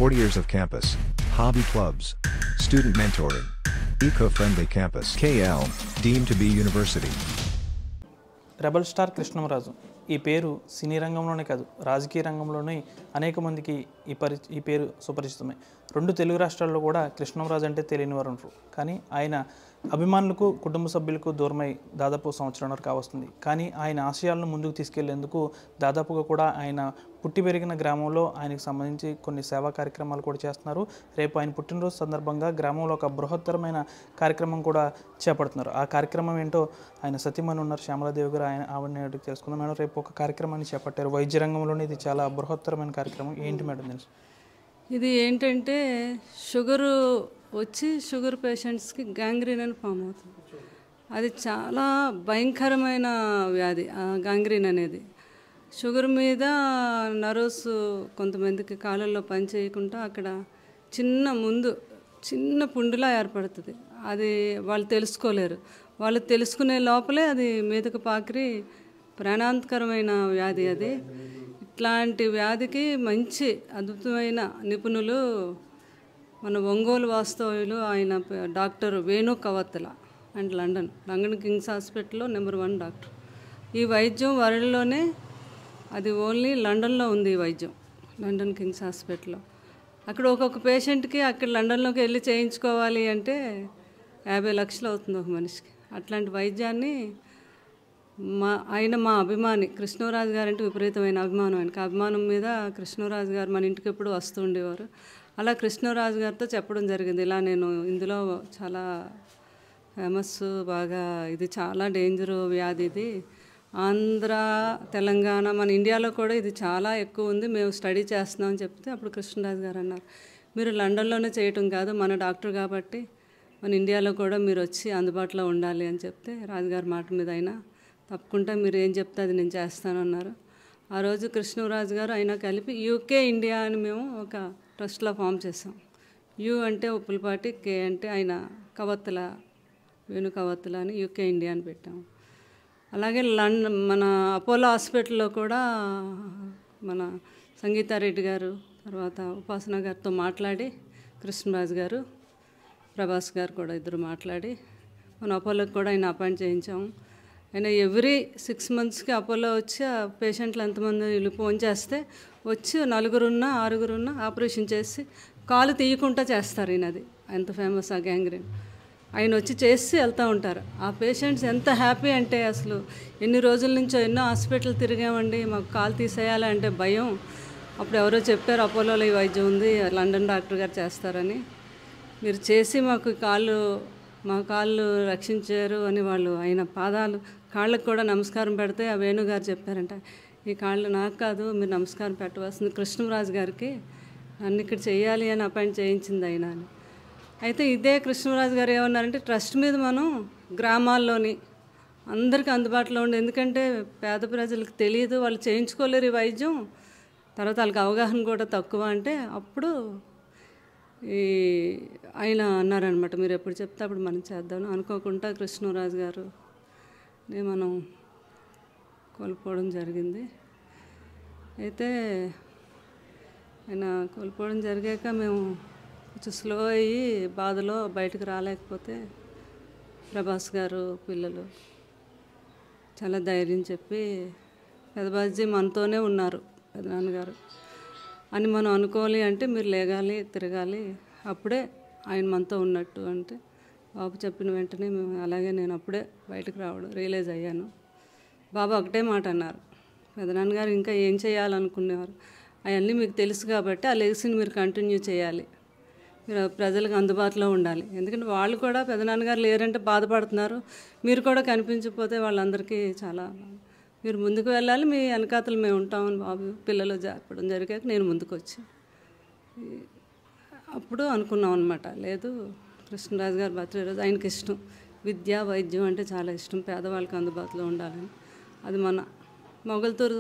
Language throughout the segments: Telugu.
40 years of campus, hobby clubs, student mentoring, eco-friendly campus. KL, deemed to be university. Rebel star Krishnam Raju ఈ పేరు సినీ రంగంలోనే కాదు రాజకీయ రంగంలోనే అనేక మందికి ఈ పేరు సుపరిచితమే. రెండు తెలుగు రాష్ట్రాల్లో కూడా కృష్ణంరాజు అంటే తెలియని వారు ఉండరు. కానీ ఆయన అభిమానులకు కుటుంబ సభ్యులకు దూరమై దాదాపు సంవత్సరంన్నర కావస్తుంది. కానీ ఆయన ఆశయాలను ముందుకు తీసుకెళ్లేందుకు దాదాపుగా కూడా ఆయన పుట్టి పెరిగిన గ్రామంలో ఆయనకు సంబంధించి కొన్ని సేవా కార్యక్రమాలు కూడా చేస్తున్నారు. రేపు ఆయన పుట్టినరోజు సందర్భంగా గ్రామంలో ఒక బృహత్తరమైన కార్యక్రమం కూడా చేపడుతున్నారు. ఆ కార్యక్రమం ఏంటో ఆయన సతీమణి ఉన్నారు శ్యామలాదేవి గారు, ఆవిడని అడిగి తెలుసుకుందాం. మేడం, రేపు ఒక కార్యక్రమాన్ని చేపట్టారు వైద్య రంగంలోనే, ఇది చాలా బృహత్తరమైన కార్యక్రమం. ఏంటి మేడం తెలుసు? ఇది ఏంటంటే షుగరు వచ్చి షుగర్ పేషెంట్స్కి గ్యాంగ్రీన్ అని ఫామ్ అవుతుంది. అది చాలా భయంకరమైన వ్యాధి గ్యాంగ్రీన్ అనేది. షుగర్ మీద నర్వ్స్ కొంతమందికి కాళ్ళల్లో పని చేయకుండా అక్కడ చిన్న పుండులా ఏర్పడుతుంది. అది వాళ్ళు తెలుసుకోలేరు. వాళ్ళు తెలుసుకునే లోపలే అది మీదకు పాకిరి ప్రాణాంతకరమైన వ్యాధి అది. ఇట్లాంటి వ్యాధికి మంచి అద్భుతమైన నిపుణులు మన ఒంగోలు వాస్తవ్యులు ఆయన doctor Venu Kavattala and London kings హాస్పిటల్లో నెంబర్ 1 డాక్టర్. ఈ వైద్యం వరల్డ్లోనే అది ఓన్లీ లండన్లో ఉంది. ఈ వైద్యం లండన్ కింగ్స్ హాస్పిటల్లో. అక్కడ ఒక్కొక్క పేషెంట్కి అక్కడ లండన్లోకి వెళ్ళి చేయించుకోవాలి అంటే 50 లక్షలు అవుతుంది ఒక మనిషికి. అట్లాంటి వైద్యాన్ని మా అభిమాని కృష్ణరాజు గారు అంటే విపరీతమైన అభిమానం. ఆయనకి అభిమానం మీద కృష్ణరాజు గారు మన ఇంటికి ఎప్పుడు వస్తూ ఉండేవారు. అలా కృష్ణరాజు గారితో చెప్పడం జరిగింది, ఇలా నేను ఇందులో చాలా ఫేమస్, బాగా ఇది చాలా డేంజరు వ్యాధి, ఇది ఆంధ్ర తెలంగాణ మన ఇండియాలో కూడా ఇది చాలా ఎక్కువ ఉంది, మేము స్టడీ చేస్తున్నామని చెప్తే అప్పుడు కృష్ణరాజు గారు అన్నారు, మీరు లండన్లోనే చేయటం కాదు, మన డాక్టర్ కాబట్టి మన ఇండియాలో కూడా మీరు వచ్చి అందుబాటులో ఉండాలి అని చెప్తే రాజుగారి మాట మీద అయినా తప్పకుండా మీరు ఏం చెప్తే అది నేను చేస్తానన్నారు. ఆ రోజు కృష్ణరాజు గారు అయినా కలిపి యూకే ఇండియా అని మేము ఒక ట్రస్ట్లో ఫామ్ చేసాం. యూ అంటే ఉప్పులపాటి, కే అంటే ఆయన కవత్తల వేణు కవత్తల అని యూకే ఇండియా అని పెట్టాము. అలాగే మన అపోలో హాస్పిటల్లో కూడా మన సంగీతారెడ్డి గారు తర్వాత ఉపాసన గారితో మాట్లాడి కృష్ణరాజు గారు ప్రభాస్ గారు కూడా ఇద్దరు మాట్లాడి మన అపోలోకి కూడా ఆయన అపాయింట్ చేయించాము. ఆయన ఎవ్రీ 6 monthsకి అపోలో వచ్చి ఆ పేషెంట్లు ఎంతమంది వీళ్ళు ఫోన్ చేస్తే వచ్చి 4-6 ఆపరేషన్ చేసి కాలు తీయకుండా చేస్తారు. ఈయనది ఎంత ఫేమస్ ఆ గ్యాంగ్రీన్. ఆయన వచ్చి చేసి వెళ్తూ ఉంటారు. ఆ పేషెంట్స్ ఎంత హ్యాపీ అంటే అసలు ఎన్ని రోజుల నుంచో ఎన్నో హాస్పిటల్ తిరిగామండి, మాకు కాలు తీసేయాలంటే భయం. అప్పుడు ఎవరో చెప్పారు అపోలోలో ఈ వైద్యం ఉంది, లండన్ డాక్టర్ గారు చేస్తారని, మీరు చేసి మా కాళ్ళు రక్షించారు అని వాళ్ళు ఆయన కాళ్ళకు కూడా నమస్కారం పెడితే ఆ వేణుగారు చెప్పారంట, ఈ కాళ్ళు నాకు కాదు, మీరు నమస్కారం పెట్టవలసింది కృష్ణరాజు గారికి, నన్ను ఇక్కడ చేయాలి అని అపాయింట్ చేయించింది ఆయన అని. అయితే ఇదే కృష్ణరాజు గారు ఏమన్నారంటే ట్రస్ట్ మీద మనం గ్రామాల్లోని అందరికీ అందుబాటులో ఉండి, ఎందుకంటే పేద ప్రజలకు తెలియదు, వాళ్ళు చేయించుకోలేరు ఈ వైద్యం, తర్వాత వాళ్ళకి అవగాహన కూడా తక్కువ అంటే అప్పుడు ఆయన అన్నారనమాట, మీరు ఎప్పుడు చెప్తే అప్పుడు మనం చేద్దాం. అనుకోకుండా కృష్ణరాజు గారు మనం కోల్పోవడం జరిగింది. అయితే ఆయన కోల్పోవడం జరిగాక మేము కొంచెం స్లో అయ్యి బాధలో బయటకు రాలేకపోతే ప్రభాస్ గారు పిల్లలు చాలా ధైర్యం చెప్పి పెదబాజీ మనతోనే ఉన్నారు పెదనాన్నగారు అని మనం అనుకోవాలి అంటే మీరు లేగాలి తిరగాలి, అప్పుడే ఆయన మనతో ఉన్నట్టు అంటే బాబు చెప్పిన వెంటనే మేము అలాగే నేను అప్పుడే బయటకు రావడం రియలైజ్ అయ్యాను. బాబు ఒకటే మాట అన్నారు, పెదనాన్నగారు ఇంకా ఏం చేయాలనుకునేవారు, అవన్నీ మీకు తెలుసు కాబట్టి ఆ లెగసీని మీరు కంటిన్యూ చేయాలి, మీరు ప్రజలకు అందుబాటులో ఉండాలి, ఎందుకంటే వాళ్ళు కూడా పెదనాన్నగారు లేరంటే బాధపడుతున్నారు, మీరు కూడా కనిపించకపోతే వాళ్ళందరికీ చాలా, మీరు ముందుకు వెళ్ళాలి, మీ వెనకాతలు మేము ఉంటామని బాబు పిల్లలు చెప్పడం జరిగాక నేను ముందుకు వచ్చి అప్పుడు అనుకున్నాం అనమాట, లేదు కృష్ణరాజు గారు బర్త్డే రోజు ఆయనకి ఇష్టం విద్య వైద్యం అంటే చాలా ఇష్టం, పేదవాళ్ళకి అందుబాటులో ఉండాలని. అది మన మొగల్తూరు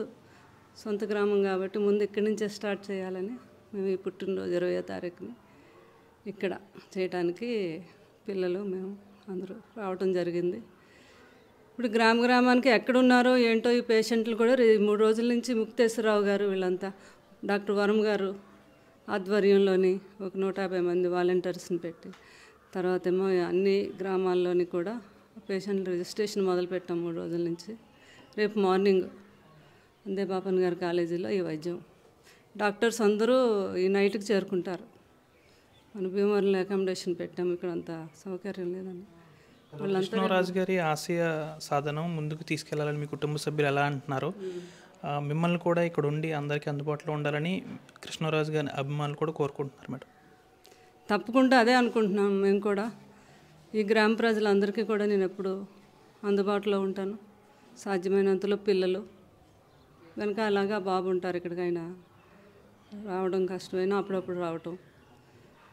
సొంత గ్రామం కాబట్టి ముందు ఇక్కడి నుంచే స్టార్ట్ చేయాలని మేము ఈ పుట్టినరోజు 20వ తారీఖుని ఇక్కడ చేయడానికి పిల్లలు మేము అందరూ రావటం జరిగింది. ఇప్పుడు గ్రామానికి ఎక్కడున్నారో ఏంటో ఈ పేషెంట్లు కూడా 3 రోజుల నుంచి ముక్తేశ్వరరావు గారు వీళ్ళంతా డాక్టర్ వరం గారు ఆధ్వర్యంలోని ఒక 150 మంది వాలంటీర్స్ని పెట్టి తర్వాత ఏమో అన్ని గ్రామాల్లోని కూడా పేషెంట్ల రిజిస్ట్రేషన్ మొదలుపెట్టాం 3 రోజుల నుంచి. రేపు మార్నింగ్ అందే పాపన్ గారి కాలేజీలో ఈ వైద్యం డాక్టర్స్ అందరూ ఈ నైట్కి చేరుకుంటారు. మన భీమవరంలో అకామిడేషన్ పెట్టాము, ఇక్కడ అంత సౌకర్యం లేదని. కృష్ణరాజు గారి ఆశయ సాధనం ముందుకు తీసుకెళ్లాలని మీ కుటుంబ సభ్యులు ఎలా అంటున్నారు, మిమ్మల్ని కూడా ఇక్కడ ఉండి అందరికీ అందుబాటులో ఉండాలని కృష్ణరాజు గారి అభిమానులు కూడా కోరుకుంటున్నారు మేడం. తప్పకుండా అదే అనుకుంటున్నాం మేము కూడా. ఈ గ్రామ ప్రజలందరికీ కూడా నేను ఎప్పుడు అందుబాటులో ఉంటాను. సాధ్యమైనంతలో పిల్లలు కనుక అలాగా బాబు ఉంటారు, ఎక్కడికైనా రావడం కష్టమైనా అప్పుడప్పుడు రావటం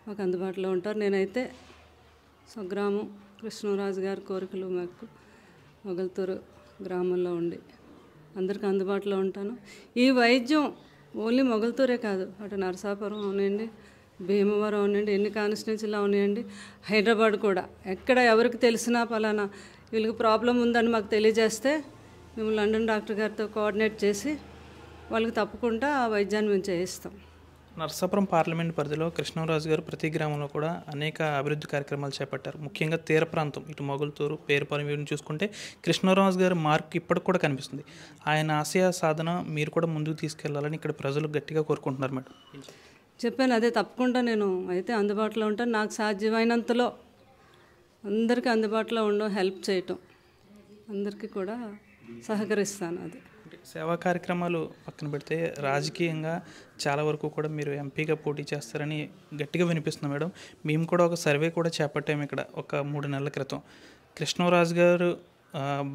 మాకు అందుబాటులో ఉంటారు. నేనైతే స్వగ్రామం కృష్ణరాజు గారి కోరికలు మాకు మొగల్తూరు గ్రామంలో ఉండి అందరికీ అందుబాటులో ఉంటాను. ఈ వైద్యం ఓన్లీ మొగల్తూరే కాదు, అటు నరసాపురం అవునండి, భీమవరం అవునండి, ఎన్ని కాన్స్టిట్యున్సీలో ఉన్నాయండి, హైదరాబాద్ కూడా ఎక్కడ ఎవరికి తెలిసినా పలానా వీళ్ళకి ప్రాబ్లం ఉందని మాకు తెలియజేస్తే మేము లండన్ డాక్టర్ గారితో కోఆర్డినేట్ చేసి వాళ్ళకి తప్పకుండా ఆ వైద్యాన్ని మేము చేయిస్తాం. నరసాపురం పార్లమెంట్ పరిధిలో కృష్ణరాజు గారు ప్రతి గ్రామంలో కూడా అనేక అభివృద్ధి కార్యక్రమాలు చేపట్టారు. ముఖ్యంగా తీర ప్రాంతం ఇటు మొగల్తూరు, పేరుపాలెం వీటిని చూసుకుంటే కృష్ణరాజు గారి మార్క్ ఇప్పటికి కూడా కనిపిస్తుంది. ఆయన ఆశయ సాధన మీరు కూడా ముందుకు తీసుకెళ్లాలని ఇక్కడ ప్రజలు గట్టిగా కోరుకుంటున్నారు మేడం. చెప్పాను అదే, తప్పకుండా నేను అయితే అందుబాటులో ఉంటాను. నాకు సాధ్యమైనంతలో అందరికీ అందుబాటులో ఉండడం, హెల్ప్ చేయటం, అందరికీ కూడా సహకరిస్తాను. అది సేవా కార్యక్రమాలు పక్కన పెడితే రాజకీయంగా చాలా వరకు కూడా మీరు ఎంపీగా పోటీ చేస్తారని గట్టిగా వినిపిస్తుంది మేడం. మేము కూడా ఒక సర్వే కూడా చేపట్టాము ఇక్కడ ఒక 3 నెలల క్రితం. కృష్ణరాజు గారు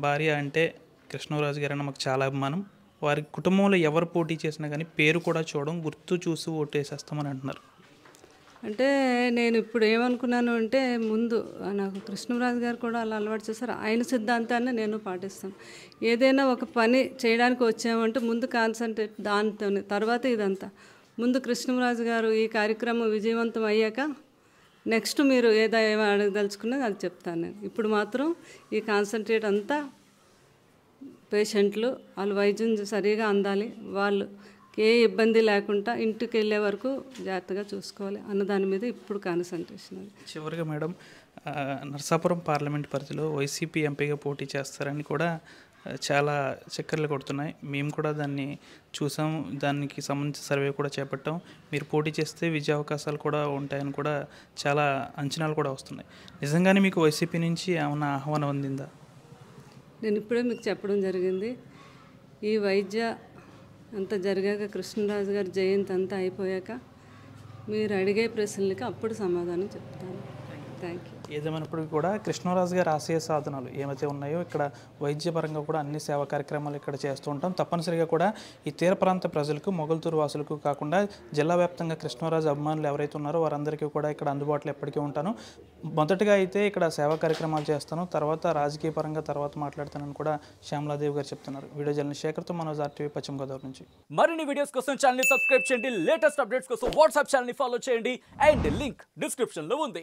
భార్య అంటే కృష్ణరాజు గారు అన్న మాకు చాలా అభిమానం. వారి కుటుంబంలో ఎవరు పోటీ చేసినా కానీ పేరు కూడా చూడడం, గుర్తు చూసి ఓటేసేస్తామని అంటున్నారు. అంటే నేను ఇప్పుడు ఏమనుకున్నాను అంటే, ముందు నాకు కృష్ణరాజు గారు కూడా అలా అలవాటు చేశారు. ఆయన సిద్ధాంతాన్ని నేను పాటిస్తాను. ఏదైనా ఒక పని చేయడానికి వచ్చామంటే ముందు కాన్సన్ట్రేట్ దానితో, తర్వాత ఇదంతా. ముందు కృష్ణరాజు గారు ఈ కార్యక్రమం విజయవంతం అయ్యాక నెక్స్ట్ మీరు ఏమైనా అడగదలుచుకున్నది అది చెప్తాను నేను. ఇప్పుడు మాత్రం ఈ కాన్సన్ట్రేట్ అంతా పేషెంట్లు వాళ్ళు వైద్యం సరిగా అందాలి, వాళ్ళు ఏ ఇబ్బంది లేకుండా ఇంటికి వెళ్ళే వరకు జాగ్రత్తగా చూసుకోవాలి అన్న దాని మీద ఇప్పుడు కాన్సన్ట్రేషన్. అది చివరిగా మేడం, నరసాపురం పార్లమెంట్ పరిధిలో వైసీపీ ఎంపీగా పోటీ చేస్తారని కూడా చాలా చక్కర్లు కొడుతున్నాయి. మేము కూడా దాన్ని చూసాం, దానికి సంబంధించిన సర్వే కూడా చేపట్టాం. మీరు పోటీ చేస్తే విజయ అవకాశాలు కూడా ఉంటాయని కూడా చాలా అంచనాలు కూడా వస్తున్నాయి. నిజంగానే మీకు వైసీపీ నుంచి ఏమైనా ఆహ్వానం అందిందా? నేను ఇప్పుడే మీకు చెప్పడం జరిగింది. ఈ వైద్య అంతా జరిగాక, కృష్ణరాజు గారి జయంతి అంతా అయిపోయాక మీరు అడిగే ప్రశ్నలకి అప్పుడు సమాధానం చెప్తాను. Thank you. ఏదేమైనప్పటికీ కూడా కృష్ణరాజు గారి ఆశయ సాధనాలు ఏమైతే ఉన్నాయో ఇక్కడ వైద్యపరంగా కూడా అన్ని సేవా కార్యక్రమాలు ఇక్కడ చేస్తూ ఉంటాం. తప్పనిసరిగా కూడా ఈ తీర ప్రాంత ప్రజలకు, మొగల్తూరు వాసులకు కాకుండా జిల్లా వ్యాప్తంగా కృష్ణరాజు అభిమానులు ఎవరైతే ఉన్నారో వారందరికీ కూడా ఇక్కడ అందుబాటులో ఎప్పటికీ ఉంటాను. మొదటగా అయితే ఇక్కడ సేవా కార్యక్రమాలు చేస్తాను, తర్వాత రాజకీయ పరంగా తర్వాత మాట్లాడతానని కూడా శ్యామలాదేవి గారు చెప్తున్నారు. వీడియో జర్నలిస్ట్ శేఖర్తో మనోజ్ RTV పశ్చిమ గోదావరి నుంచి. మరిన్ని వీడియోస్ కోసం ఛానల్ ని సబ్స్క్రైబ్ చేయండి, లేటెస్ట్ అప్డేట్స్ కోసం వాట్సాప్ ఛానల్ ని ఫాలో చేయండి, అండ్ లింక్ డిస్క్రిప్షన్ లో ఉంది.